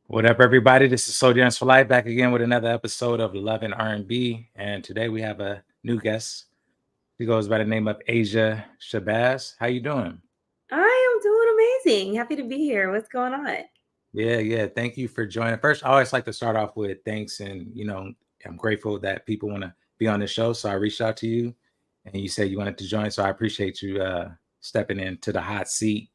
What up, everybody? This is Slowjams4life back again with another episode of Love and R&B. And today we have a new guest. She goes by the name of Asia Shabazz. How you doing? I am doing amazing. Happy to be here. What's going on? Yeah. Thank you for joining. First, I always like to start off with thanks, and I'm grateful that people want to be on the show. So I reached out to you, and you said you wanted to join. So I appreciate you stepping into the hot seat.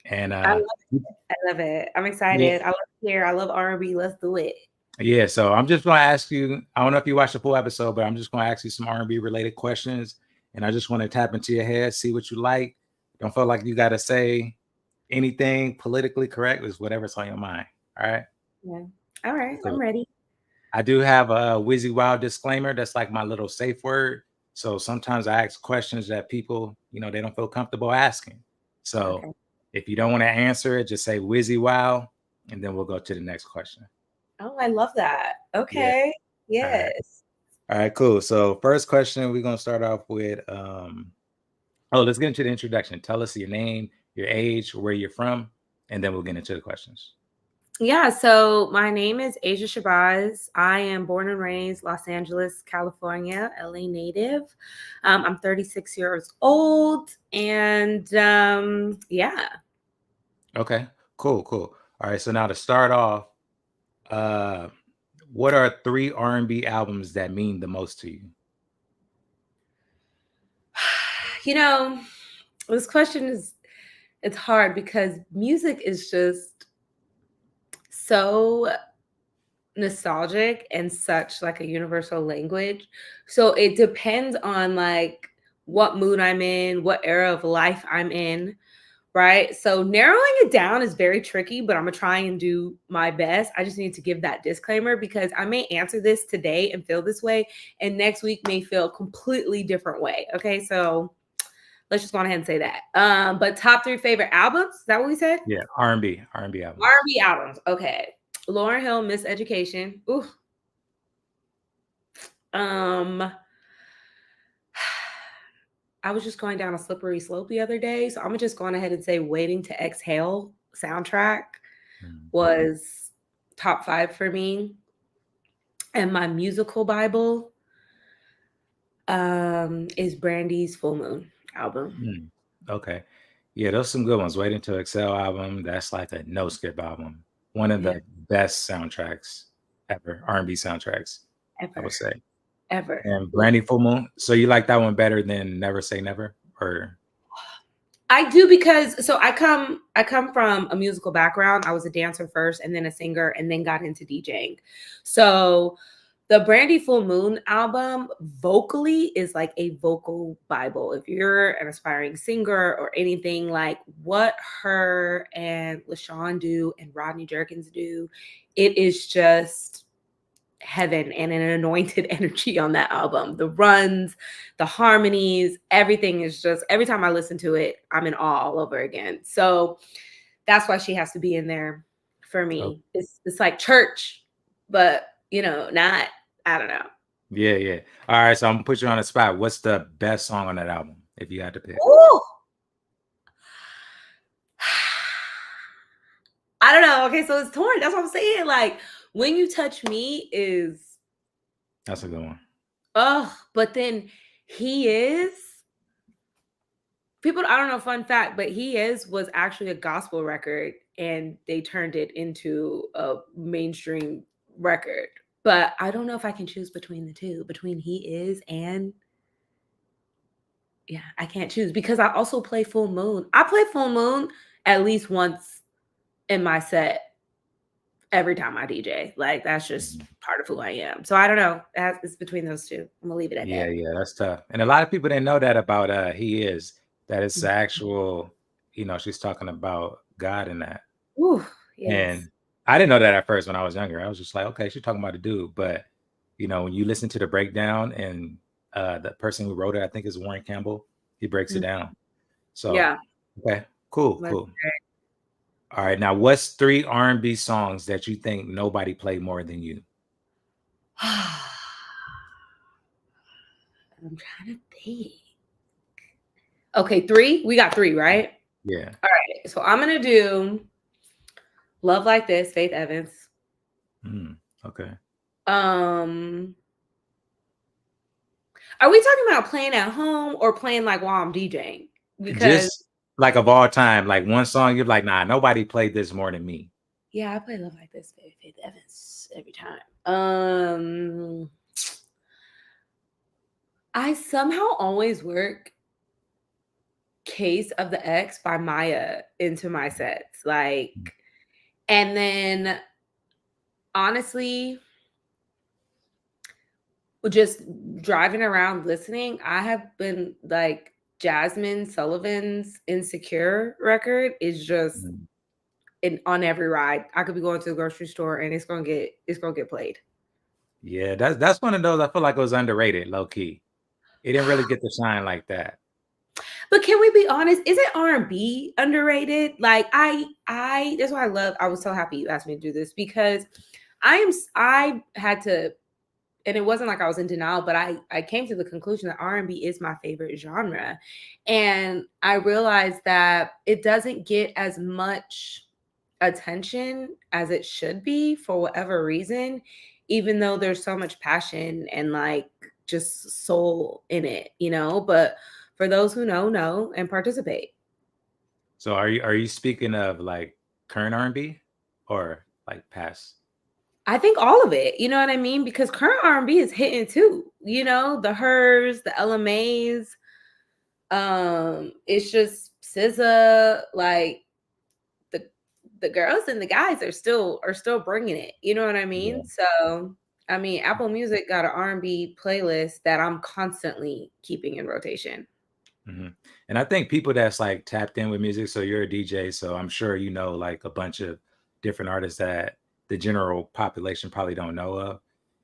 And I love it. I love it. I'm yeah, excited. I love to hear. I love R&B. Let's do it. Yeah, so I'm just going to ask you. I don't know if you watched the full episode, but I'm just going to ask you some R&B related questions, and I just want to tap into your head, see what you like. Don't feel like you got to say anything politically correct. It's whatever's on your mind. All right. Yeah. All right. I'm So ready. I do have a Wizzy Wild disclaimer. That's like my little safe word. So sometimes I ask questions that people, they don't feel comfortable asking. So Okay. if you don't want to answer it, just say Wizzy Wild, and then we'll go to the next question. Oh, I love that. Yeah. Okay. All right. Yes. All right, cool. So first question, we're gonna start off with let's get into the introduction. Tell us your name, your age, where you're from, and then we'll get into the questions. Yeah. So my name is Asia Shabazz. I am born and raised Los Angeles, California, LA native. I'm 36 years old, and yeah. Okay, cool. All right, so now to start off, uh what are three R&B albums that mean the most to you? You know, this question is it's hard because music is just so nostalgic and such like a universal language. So it depends on like what mood I'm in, what era of life I'm in, right? So narrowing it down is very tricky, but I'm gonna try and do my best. I just need to give that disclaimer because I may answer this today and feel this way, and next week may feel a completely different way. Okay, so let's just go ahead and say that. But top three favorite albums, is that what we said? Yeah, R&B albums. R&B albums. Okay. Lauryn Hill, Miseducation. Ooh. Um, I was just going down a slippery slope the other day, so I'm just going ahead and say "Waiting to Exhale" soundtrack Mm. was top 5 for me. And my musical Bible is Brandy's Full Moon album. Mm. Okay. Yeah, those some good ones. Waiting to Excel album, that's like a no skip album. One of Yeah, the best soundtracks ever, R&B soundtracks, I ever, would say. ever. And Brandy Full Moon. So you like that one better than Never Say Never? Or I do because I come from a musical background. I was a dancer first and then a singer and then got into DJing. So the Brandy Full Moon album vocally is like a vocal Bible. If you're an aspiring singer or anything, like what her and LaShawn do and Rodney Jerkins do, it is just heaven and an anointed energy on that album. The runs, the harmonies, everything is just every time I listen to it, I'm in awe all over again. So that's why she has to be in there for oh, me. It's like church, but not I don't know. yeah. All right, so I'm gonna put you on the spot. What's the best song on that album if you had to pick? Ooh. I don't know. Okay, so it's torn. That's what I'm saying. Like when you touch me is That's a good one. but then he is people I don't know, fun fact, but he is was actually a gospel record and they turned it into a mainstream record. But I don't know if I can choose between the two, between he is and yeah, I can't choose because I also play Full Moon. I play Full Moon at least once in my set every time I DJ. Like that's just Mhm. part of who I am. So I don't know. It's between those two. I'm gonna leave it at that. Yeah, that's tough. And a lot of people didn't know that about He Is, that it's the Mhm. actual, she's talking about God in that. Ooh, yes. And I didn't know that at first when I was younger. I was just like, okay, she's talking about a dude. But when you listen to the breakdown and the person who wrote it, I think is Warren Campbell, he breaks it Mhm. down. So Yeah. okay, cool. All right, now what's three R&B songs that you think nobody played more than you? I'm trying to think. Okay, three. We got three, right? Yeah. All right. So I'm gonna do Love Like This, Faith Evans. Okay. Are we talking about playing at home or playing like while I'm DJing? Because Just like of all time, like one song you're like, nah, nobody played this more than me. yeah, I play Love Like This, baby, Faith Evans every time. I somehow always work Case of the X by Maya into my sets. Like, and then honestly, just driving around listening, I have been like Jasmine Sullivan's Insecure record is just on every ride. I could be going to the grocery store and it's gonna get played. Yeah, that's one of those I feel like it was underrated, low key. It didn't really get the shine like that. But can we be honest? Isn't R&B underrated? Like I that's why I was so happy you asked me to do this because I had to, and it wasn't like I was in denial, but I came to the conclusion that R&B is my favorite genre. And I realized that it doesn't get as much attention as it should be for whatever reason, even though there's so much passion and like just soul in it, but for those who know and participate. So are you speaking of like current R&B or like past? I think all of it, you know what I mean? Because current R&B is hitting too, the Hers, the LMAs, it's just SZA, like the girls and the guys are still bringing it, you know what I mean? Yeah. So I mean, Apple Music got an R&B playlist that I'm constantly keeping in rotation. And I think people that's like tapped in with music, so you're a DJ, so I'm sure you know like a bunch of different artists that the general population probably don't know of.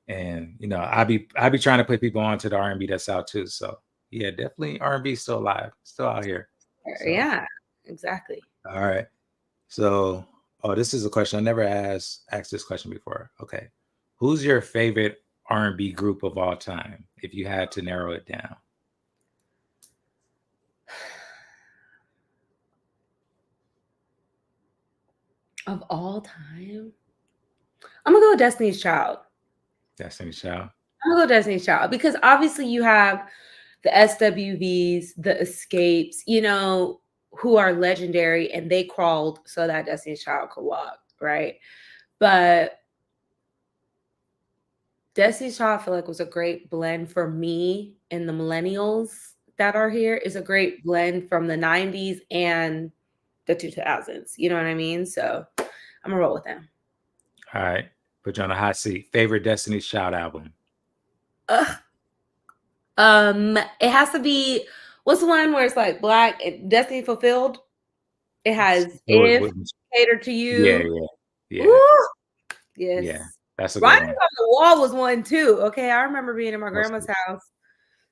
And I be trying to put people onto the R&B that's out too. So yeah, definitely R&B still alive, still out here. So Yeah, exactly. all right. So this is a question I never asked this question before. Okay. Who's your favorite R&B group of all time if you had to narrow it down? Of all time, I'm gonna go with Destiny's Child. Destiny's Child. I'm gonna go Destiny's Child because obviously you have the SWVs, the Escapes, who are legendary and they crawled so that Destiny's Child could walk, right? But Destiny's Child, I feel like was a great blend for me and the millennials that are here. Is a great blend from the 90s and the 2000s. You know what I mean? So I'm gonna roll with them. All right. Put you on a hot seat. Favorite Destiny's Child album? It has to be, what's the one where it's like Black and Destiny Fulfilled? It has If, Cater to Yeah, You. yeah. Ooh, yes. Yeah, that's a good Writing one. on the Wall was one too. Okay. I remember being in my grandma's house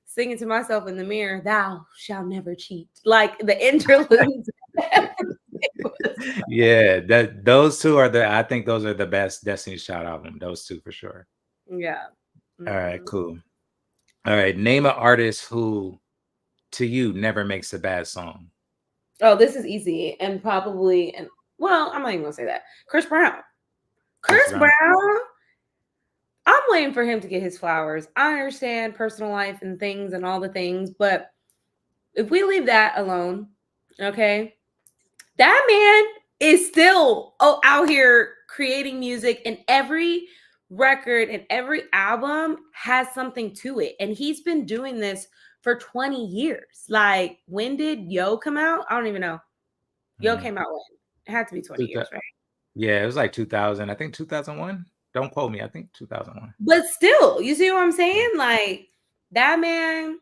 singing to myself in the mirror, "Thou shalt never cheat." Like the interludes. Yeah, those two are I think those are the best Destiny's Child album. Those two for sure. Yeah. All right, cool. All right, name an artist who to you never makes a bad song. Oh, this is easy and probably, and well, I'm not even gonna say that. Chris Brown. Chris Brown. I'm waiting for him to get his flowers. I understand personal life and things and all the things, but if we leave that alone, okay, that man is still out here creating music, and every record and every album has something to it. And he's been doing this for 20 years. Like, when did Yo come out? I don't even know. Yo came out when? It had to be 20 years, right? Yeah, it was like 2000. I think 2001. Don't quote me. I think 2001. But still, you see what I'm saying? Like, that man,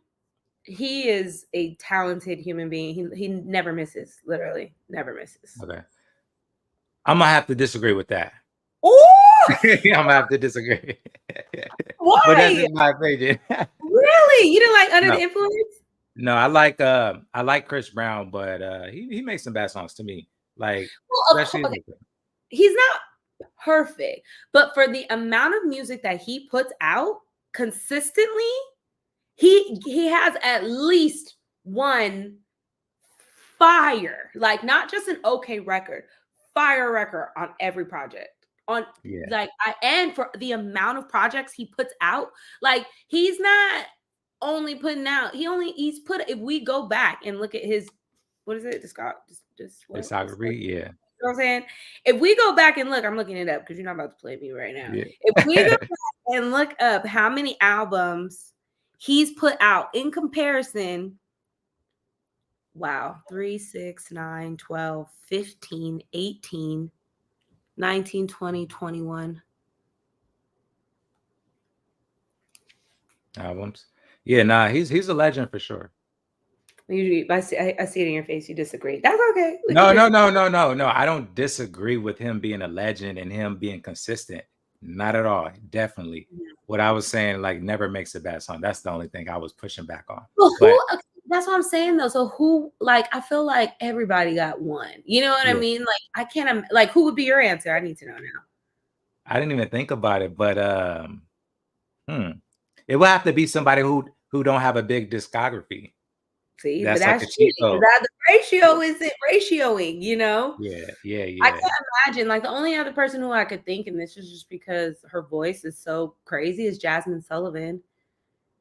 he is a talented human being. He never misses, literally never misses. Okay. I'm gonna have to disagree with that. Oh, I'm gonna have to disagree. Why? But that's just my opinion. Really? You didn't like Under the Influence? No, I like Chris Brown, but he makes some bad songs to me. Like, well, especially okay. He's not perfect, but for the amount of music that he puts out consistently, he has at least one fire, like not just an okay record, fire record on every project. on Yeah. like and for the amount of projects he puts out. Like he's not only putting out, he's put, if we go back and look at his, what is it? Discography. Yeah. You know what I'm saying? If we go back and look, I'm looking it up because you're not about to play me right now. Yeah. If we go back and look up how many albums he's put out in comparison, wow, 3, 6, 9, 12, 15, 18, 19, 20, 21. Albums. Yeah, nah, he's a legend for sure. Usually, I see it in your face. You disagree. That's okay. We can No, no, disagree. no, no, no, no. I don't disagree with him being a legend and him being consistent. Not at all. Definitely. What I was saying, like, never makes a bad song. That's the only thing I was pushing back on. Well, But okay, that's what I'm saying though. So who, like, I feel like everybody got one. You know what I yeah, mean? Like, I can't. Like, who would be your answer? I need to know now. I didn't even think about it. But it would have to be somebody who don't have a big discography. See, but That's like a that's cheat cheating. code. That the ratio isn't ratioing. You know. Yeah, yeah, I yeah. can't imagine. Like the only other person who I could think, and this is just because her voice is so crazy, is Jasmine Sullivan.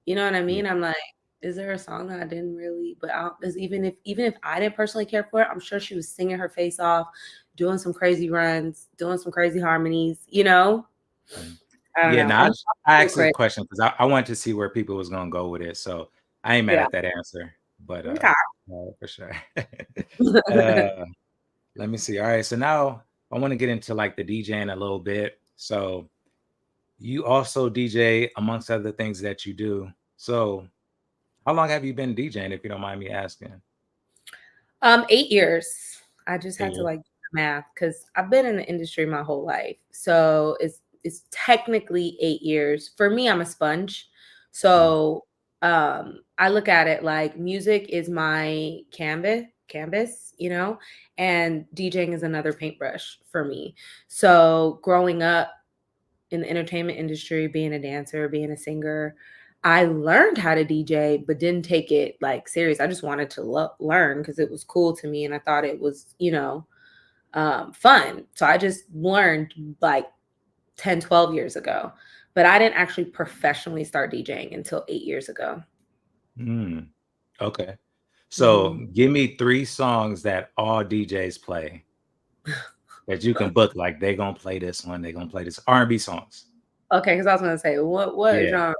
You know what I Yeah. mean? I'm like, is there a song that I didn't really? But because even if I didn't personally care for it, I'm sure she was singing her face off, doing some crazy runs, doing some crazy harmonies. You know, Mhm. I don't Yeah, know. no, I'm I so asked this crazy. question because I wanted to see where people was gonna go with it. So I ain't mad Yeah. at that answer. But Okay. for sure. uh let me see. All right. So now I want to get into like the DJing a little bit. So you also DJ amongst other things that you do. So how long have you been DJing, if you don't mind me asking? 8 years. I just had to Yeah. like do the math because I've been in the industry my whole life. So it's technically 8 years. For me, I'm a sponge. So I look at it like music is my canvas, you know, and DJing is another paintbrush for me. So growing up in the entertainment industry, being a dancer, being a singer, I learned how to DJ, but didn't take it like serious. I just wanted to learn because it was cool to me and I thought it was, fun. So I just learned like 10, 12 years ago, but I didn't actually professionally start DJing until 8 years ago. Mm, okay. So Mhm. give me 3 songs that all DJs play that you can book. Like they gonna play this one, they gonna play this R&B songs. Okay, because I was gonna say what Yeah. genre?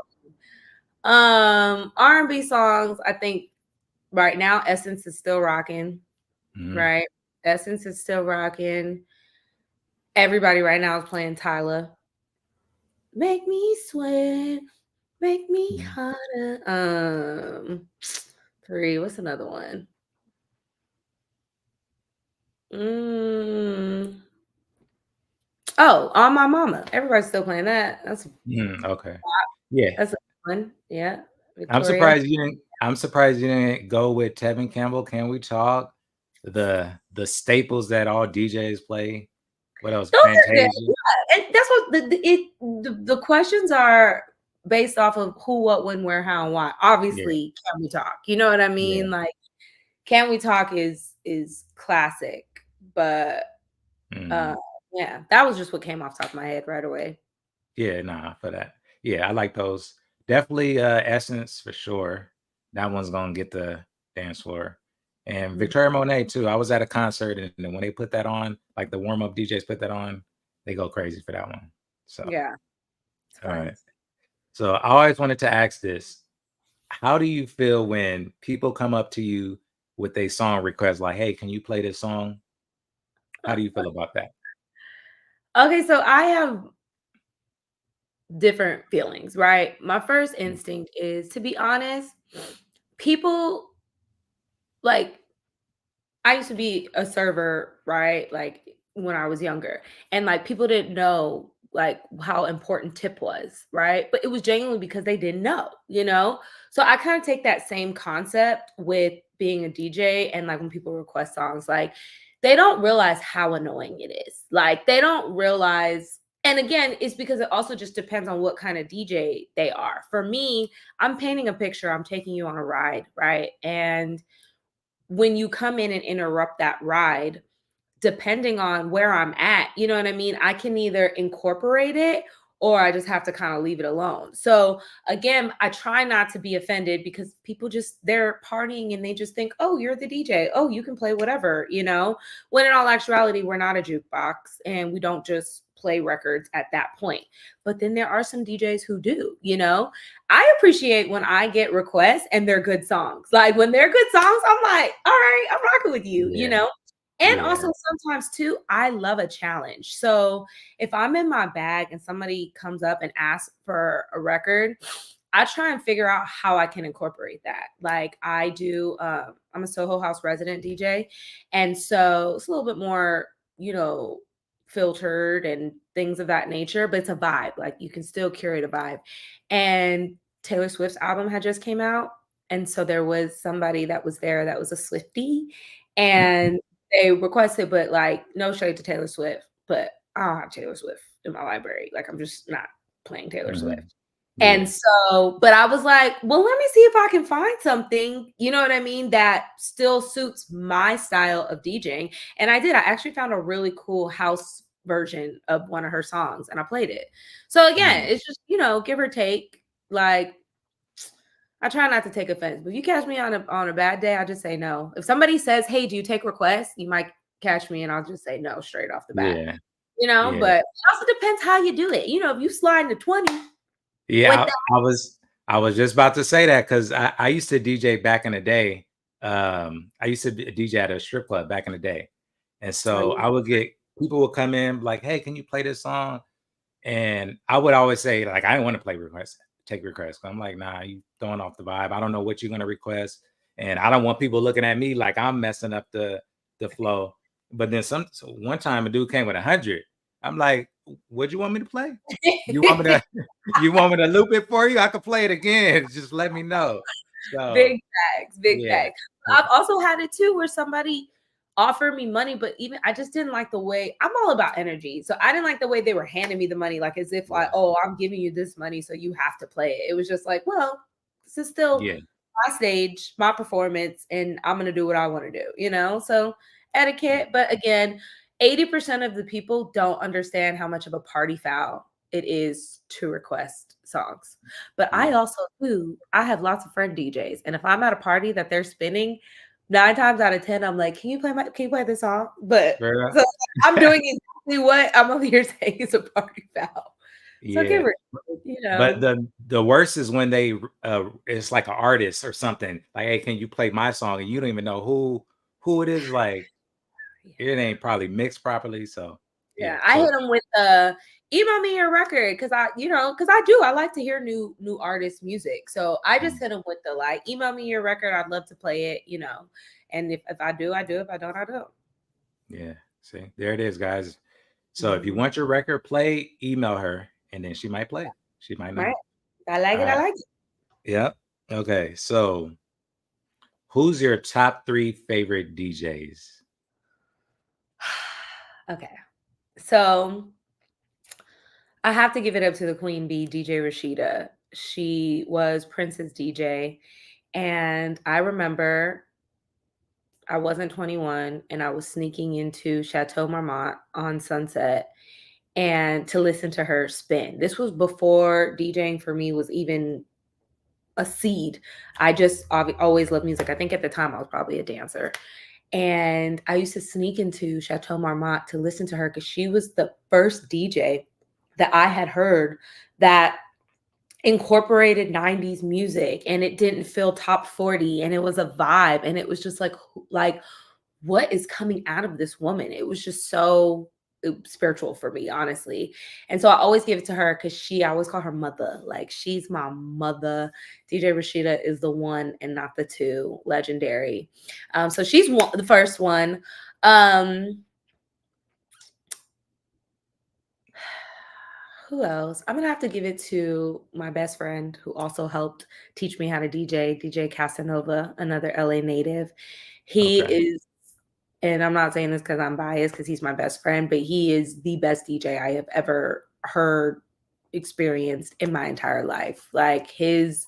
R&B songs, I think right now Essence is still rocking, Mhm. right? Essence is still rocking. Everybody right now is playing Tyler. Make me sweat, make me Mhm. hotter. 3. What's another one? Mm. Oh, On My Mama. Everybody's still playing that. Okay. Yeah. That's a one. Yeah. I'm Victoria. surprised you didn't. I'm surprised you didn't go with Tevin Campbell. Can we talk? The staples that all DJs play. What else? Those are good. Fantasia. Yeah. And that's what the questions are based off of who, what, when, where, how, and why. Yeah. Obviously, Can We Talk? You know what I Yeah. mean? Like Can We Talk is classic, but uh Mhm. yeah, that was just what came off top of my head right away. Yeah. Nah. For that. Yeah. I like those. Definitely. Essence for sure. That one's gonna get the dance floor. And Mhm. Victoria Monet too. I was at a concert and then when they put that on, like the warm up DJs put that on, they go crazy for that one. So. Yeah, it's All fun. right. So I always wanted to ask this. How do you feel when people come up to you with a song request like, "Hey, can you play this song?" How do you feel about that? Okay, so I have different feelings, right? My first Mm, instinct is to be honest, people like I used to be a server, right? Like when I was younger. And like people didn't know like how important tip was, right? But it was genuinely because they didn't know, you know? So I kind of take that same concept with being a DJ and like when people request songs, like they don't realize how annoying it is. Like they don't realize, and again, it's because it also just depends on what kind of DJ they are. For me, I'm painting a picture, I'm taking you on a ride, right? And when you come in and interrupt that ride, depending on where I'm at, you know what I mean? I can either incorporate it or I just have to kind of leave it alone. So again, I try not to be offended because people just, they're partying and they just think, oh, you're the DJ. Oh, you can play whatever, you know? When in all actuality, we're not a jukebox and we don't just play records at that point. But then there are some DJs who do, you know? I appreciate when I get requests and they're good songs. Like when they're good songs, I'm like, all right, I'm rocking with you, you Yeah. know? And Yeah. also sometimes too, I love a challenge. So if I'm in my bag and somebody comes up and asks for a record, I try and figure out how I can incorporate that. Like I do, I'm a Soho House resident DJ. And so it's a little bit more, you know, filtered and things of that nature, but it's a vibe. Like you can still curate a vibe. And Taylor Swift's album had just came out. And so there was somebody that was there that was a Swiftie. And they requested, but like no shade to Taylor Swift, but I don't have Taylor Swift in my library. Like I'm just not playing Taylor Swift. And Yeah. so, but I was like, well, let me see if I can find something, you know what I mean, that still suits my style of DJing. And I did. I actually found a really cool house version of one of her songs and I played it. So again, it's just, you know, give or take. Like I try not to take offense, but if you catch me on a bad day, I just say no. If somebody says, "Hey, do you take requests?" You might catch me, and I'll just say no straight off the bat. Yeah. You know, Yeah. but it also depends how you do it. You know, if you slide into 20 with Yeah. that, I was just about to say that because I used to DJ back in the day. I used to DJ at a strip club back in the day. And so I would get people would come in like, hey, can you play this song? And I would always say, like, I didn't want to play requests, take requests. I'm like, nah, you throwing off the vibe. I don't know what you're gonna request. And I don't want people looking at me like I'm messing up the flow. But then so one time a dude came with 100. I'm like, what you want me to play? You want me to you want me to loop it for you? I can play it again. Just let me know. So big facts, big yeah. facts. I've also had it too where somebody offered me money, but even I just didn't like the way I'm all about energy. So I didn't like the way they were handing me the money, like as if like, oh, I'm giving you this money, so you have to play it. It was just like, well, this is still Yeah. my stage, my performance, and I'm gonna do what I want to do, you know? So etiquette, but again, 80% of the people don't understand how much of a party foul it is to request songs. But I Yeah. also do, I have lots of friend DJs. And if I'm at a party that they're spinning, 9 times out of 10, I'm like, can you play this song? But Fair so I'm doing exactly what I'm over here saying is a party foul. So give Yeah. her, you But know. the worst is when they it's like an artist or something like, hey, can you play my song? And you don't even know who it is. Like it ain't probably mixed properly. So yeah. Yeah, I So hit them with the email me your record because I like to hear new artists' music. So I just hit them with the like, email me your record. I'd love to play it, you know. And if I do, I do. If I don't, I don't. yeah. See, there it is, guys. So if you Mhm. want your record played, email her and then she might play. She might know. Right. I like All it. I right. like it. Yep. Okay. So who's your top 3 favorite DJs? Okay. So I have to give it up to the Queen Bee, DJ Rashida. She was Prince's DJ. And I remember I wasn't 21 and I was sneaking into Chateau Marmont on Sunset and to listen to her spin. This was before DJing for me was even a seed. I just always loved music. I think at the time I was probably a dancer. And I used to sneak into Chateau Marmont to listen to her because she was the first DJ that I had heard that incorporated 90s music and it didn't feel top 40 and it was a vibe and it was just like what is coming out of this woman? It was just so spiritual for me, honestly. And so I always give it to her because I always call her mother. Like she's my mother. DJ Rashida is the one and not the two. Legendary. So she's the first one. Who else? I'm gonna have to give it to my best friend who also helped teach me how to DJ Casanova, another LA native. He Okay. is, and I'm not saying this because I'm biased because he's my best friend, but he is the best DJ I have ever heard, experienced in my entire life. Like his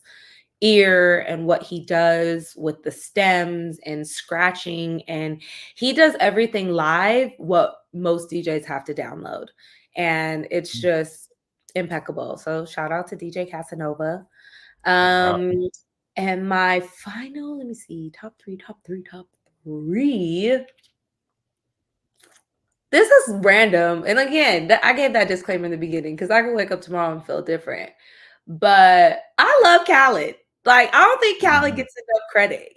ear and what he does with the stems and scratching, and he does everything live what most DJs have to download, and it's just impeccable. So shout out to DJ Casanova. And my final, let me see, top three. This is random. And again, I gave that disclaimer in the beginning because I could wake up tomorrow and feel different. But I love Khaled. Like, I don't think Khaled gets enough credit,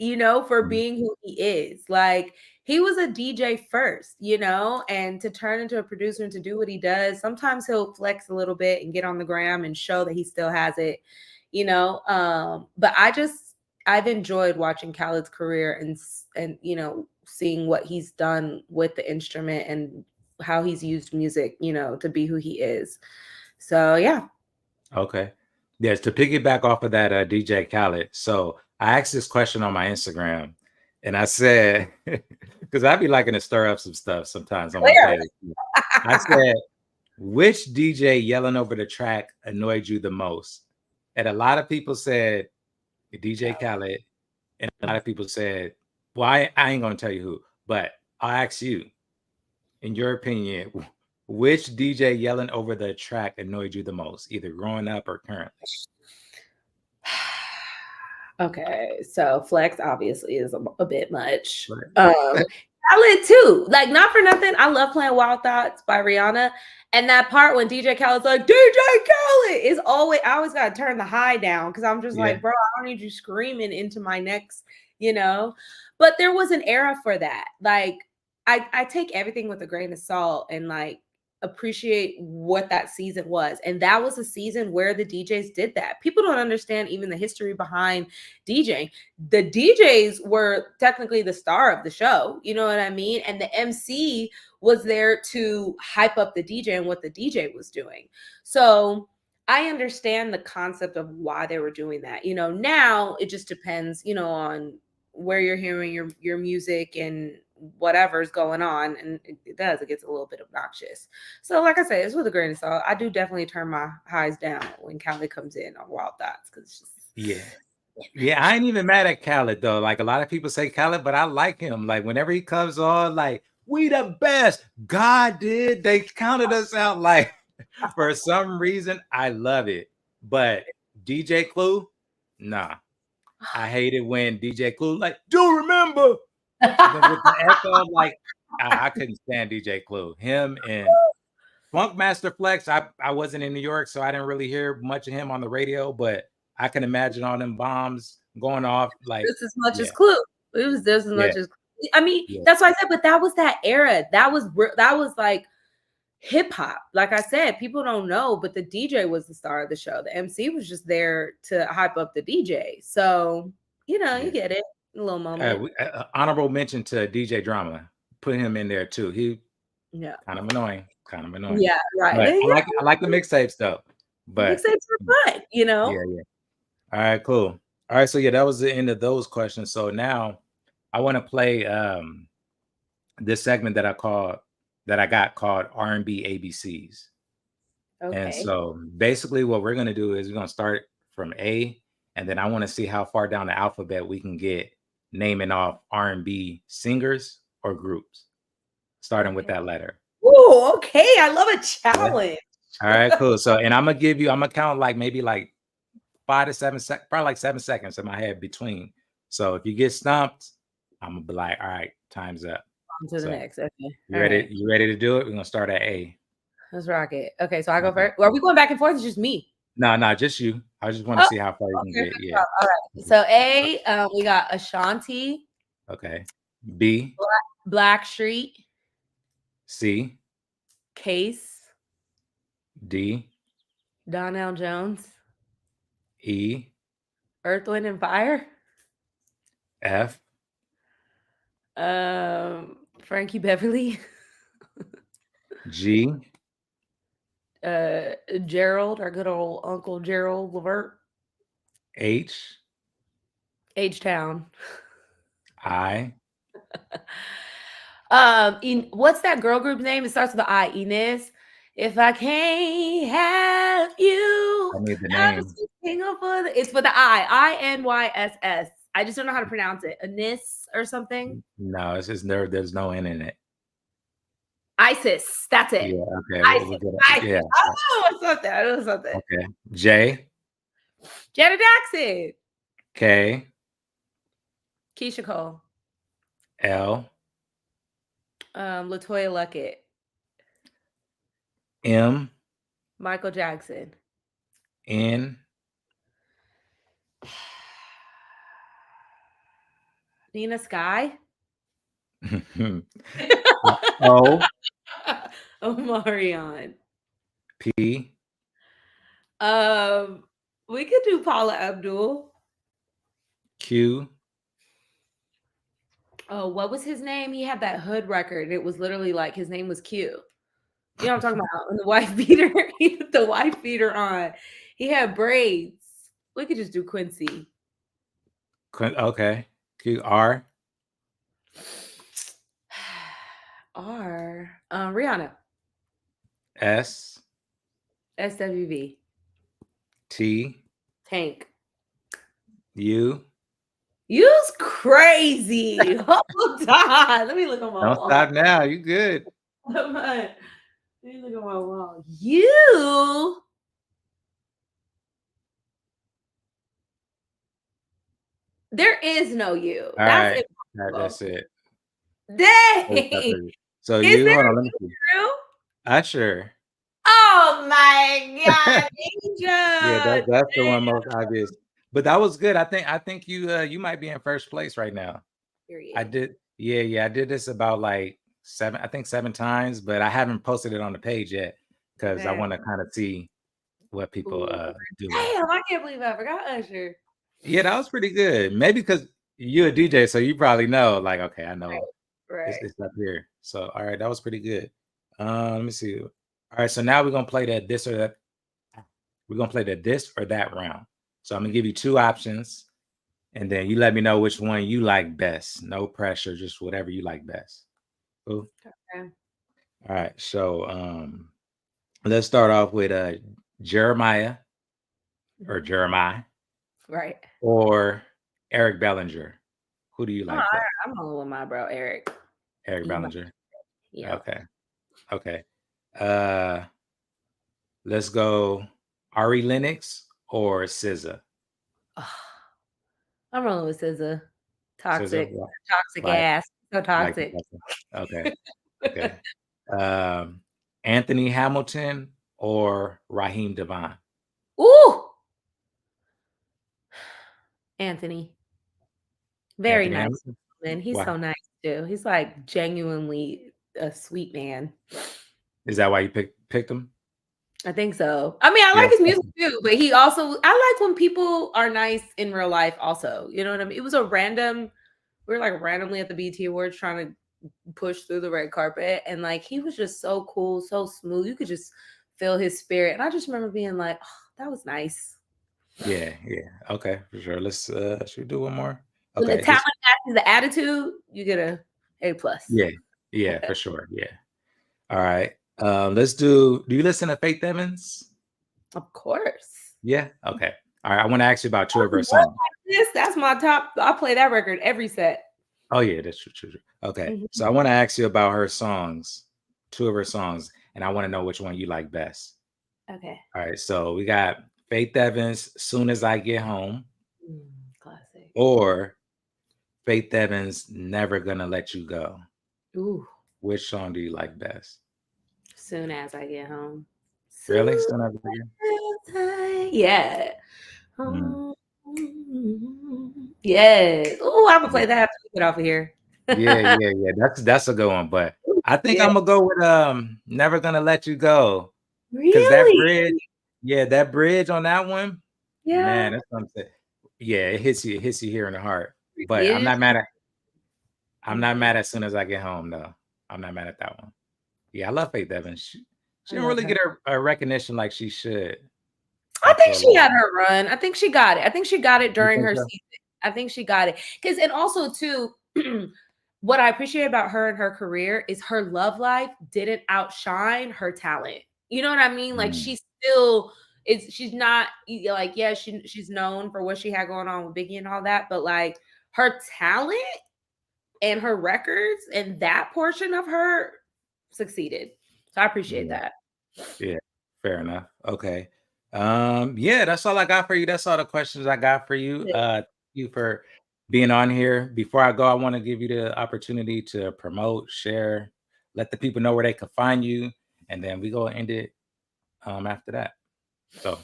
for being who he is. Like, he was a DJ first, and to turn into a producer and to do what he does, sometimes he'll flex a little bit and get on the gram and show that he still has it, But I've enjoyed watching Khaled's career and seeing what he's done with the instrument and how he's used music, to be who he is. So yeah. Okay. Yes, to piggyback off of that DJ Khaled. So I asked this question on my Instagram, and I said, because I'd be liking to stir up some stuff sometimes on my page. I said, which DJ yelling over the track annoyed you the most? And a lot of people said DJ Khaled, and a lot of people said, well, I ain't gonna tell you who, but I'll ask you, in your opinion, which DJ yelling over the track annoyed you the most, either growing up or currently? Okay, so Flex obviously is a bit much. Khaled too. Like, not for nothing, I love playing Wild Thoughts by Rihanna. And that part when DJ Khaled's like, DJ Khaled is always, I always gotta turn the high down because I'm just like, bro, I don't need you screaming into my necks, But there was an era for that. Like, I take everything with a grain of salt and like appreciate what that season was. And that was a season where the DJs did that. People don't understand even the history behind DJing. The DJs were technically the star of the show, you know what I mean? And the MC was there to hype up the DJ and what the DJ was doing. So I understand the concept of why they were doing that. Now it just depends, on where you're hearing your music and whatever's going on, and it gets a little bit obnoxious. So like I said, it's with a grain of salt. I do definitely turn my highs down when Khaled comes in on Wild Thoughts because it's just I ain't even mad at Khaled though. Like, a lot of people say Khaled, but I like him. Like, whenever he comes on, like, we the best. God did. They counted us out. Like, for some reason, I love it. But DJ Clue, nah. I hate it when DJ Clue, like, do remember with the echo. Like, I couldn't stand DJ Clue. Him and Funkmaster Flex. I wasn't in New York, so I didn't really hear much of him on the radio, but I can imagine all them bombs going off. Like, just as much as Clue. It was just as much as. I mean, Yeah. That's why I said, but that was that era. That was like hip hop. Like I said, people don't know, but the DJ was the star of the show. The MC was just there to hype up the DJ. So, you get it. A little moment. Honorable mention to DJ Drama. Put him in there too. He kind of annoying. Yeah, right. But I like the mixtapes though. But mixtapes are fun, Yeah. All right, cool. All right, so that was the end of those questions. So now I want to play this segment that I got called R&B ABCs. Okay. And so basically what we're going to do is we're going to start from A, and then I want to see how far down the alphabet we can get naming off R&B singers or groups, starting with that letter. Oh, okay. I love a challenge. All right, cool. So, and I'm going to count like maybe like 5 to 7 seconds, probably like 7 seconds in my head between. So if you get stumped, I'm going to be like, all right, time's up. On to the next. Okay. You ready? Right. You ready to do it? We're going to start at A. Let's rock it. Okay, so I go first. Are we going back and forth? It's just me. No, just you. I just want to see how far you can get. Yeah. All right. So A, we got Ashanti. Okay. B. Blackstreet. C. Case. D. Donnell Jones. E. Earth, Wind, and Fire. F. Frankie Beverly. G. Gerald, our good old Uncle Gerald Levert. H. H-Town. I. What's that girl group's name? It starts with the I. Inez. If I can't have you, I need the I'm name. just single for the. It's for the Inyss. I just don't know how to pronounce it. Anis or something. No, it's just there's no N in it. ISIS. That's it. Yeah, okay. ISIS. Yeah. ISIS. I know something. I know something. Okay. J, Janet Jackson. K, Keisha Cole. L, Latoya Luckett. M, Michael Jackson. N, Nina Sky. O, Omarion. P, We could do Paula Abdul. Q, Oh, what was his name? He had that hood record. It was literally like his name was Q. You know what I'm talking about? And the wife beater, he had the wife beater on. He had braids. We could just do Quincy. okay. Q, R, Rihanna. S, SWV. T, Tank. U. You's crazy. Hold on. Let me look on my Don't wall. stop now. You good. Let me look at my wall. You. There is no you. All That's right. impossible. That's it. Dang. So Is you there hold a on, let me see. true? Usher. Oh my God, Yeah, Asia. that's the one most obvious. But that was good. I think you might be in first place right now. I Period. did. Yeah. I did this about like seven times, but I haven't posted it on the page yet because I Okay. want to kind of see what people Ooh. do. Damn, I can't believe I forgot Usher. Yeah, that was pretty good. Maybe because you're a DJ, so you probably know. Like, okay, I know Right. it's up here. So, all right, that was pretty good. Let me see. All right, so now we're gonna play that this or that. We're gonna play the this or that round. So I'm gonna give you two options, and then you let me know which one you like best. No pressure, just whatever you like best. Cool. Okay. All right. So let's start off with Jeremiah or Mhm. Jeremiah Right. or Eric Bellinger. Who do you like best? I'm on with my bro Eric. Eric Emo. Bellinger. Yeah. Okay. Okay. Uh let's go Ari Lennox or SZA. I'm rolling with SZA. SZA. Toxic Like ass. So like toxic. okay. Okay. Anthony Hamilton or Raheem Devon. Ooh. Anthony. Very Anthony nice. Hamilton. Man, he's Why? so nice too. He's like genuinely a sweet man. Is that why you picked him? I think so. I mean, I Yeah. like his music too, but I like when people are nice in real life also. You know what I mean? It was we were like randomly at the BT Awards trying to push through the red carpet, and like he was just so cool, so smooth. You could just feel his spirit. And I just remember being like, oh, that was nice. Yeah. Okay, for sure. Let's should we do one more? When the Okay. talent matches the attitude, you get a plus. Yeah, Okay. for sure. Yeah. All right. Let's do you listen to Faith Evans? Of course. Yeah. Okay. All right. I want to ask you about two of her songs. That's my top. I play that record every set. Oh yeah, that's true. Okay. Mhm. So I want to ask you about her songs, two of her songs, and I want to know which one you like best. Okay. All right. So we got Faith Evans, Soon as I Get Home, Classic. or Faith Evans, Never Gonna Let You Go. Ooh. Which song do you like best? Soon as I get home. Really? Soon Soon as I get yeah. Mm. Yes. Oh, I'm gonna Yeah. play that after we get off of here. Yeah. That's a good one. But I think Yeah. I'm gonna go with Never Gonna Let You Go. Cause that Really? bridge, that bridge on that one, Yeah. man, that's something. Yeah, it hits you here in the heart. But It is. I'm not mad as soon as I get home though. I'm not mad at that one. Yeah, I love Faith Evans. She I didn't love really her. get a recognition like she should I think for a she long had time. her run. I think she got it. I think she got it You during think her so? season. I think she got it. And also too, what I appreciate about her and her career is her love life didn't outshine her talent. You know what I mean? Like Mm, she's still she's not like, yeah, she's known for what she had going on with Biggie and all that, but like her talent and her records and that portion of her succeeded. So I appreciate yeah, that. yeah, fair enough. Okay. Yeah, that's all I got for you. That's all the questions I got for you. Thank you for being on here. Before I go, I want to give you the opportunity to promote, share, let the people know where they can find you, and then we go end it after that. So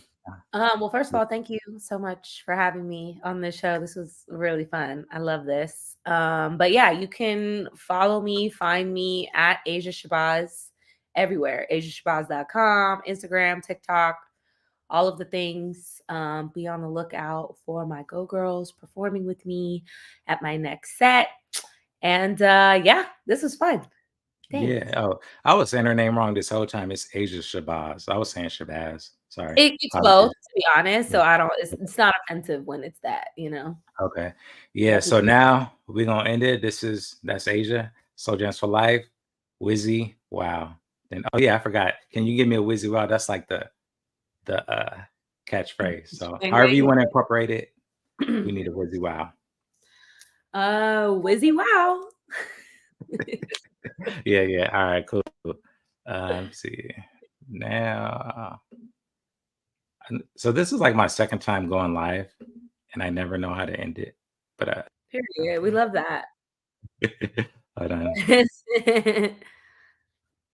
Well, first of all, thank you so much for having me on this show. This was really fun. I love this. But yeah, you can follow me, find me at Asia Shabazz everywhere. AsiaShabazz.com, Instagram, TikTok, all of the things. Be on the lookout for my Go Girls performing with me at my next set. And yeah, this was fun. Thanks. yeah. Oh, I was saying her name wrong this whole time. It's Asia Shabazz. I was saying Shabazz. Sorry. It's both, Apologies. to be honest. Yeah. So I don't, it's not offensive when it's that, you know. Okay. I Yeah. So appreciate now we're gonna end it. That's Asia. Slowjams for life. Wizzy. Wow. Then yeah, I forgot. Can you give me a Wizzy wow? That's like the catchphrase. So however you want to incorporate it, we need a Wizzy wow. Wizzy wow. Yeah, yeah. All right, cool. Let's see. Now so this is like my second time going live and I never know how to end it. But Period. We love that. hold on.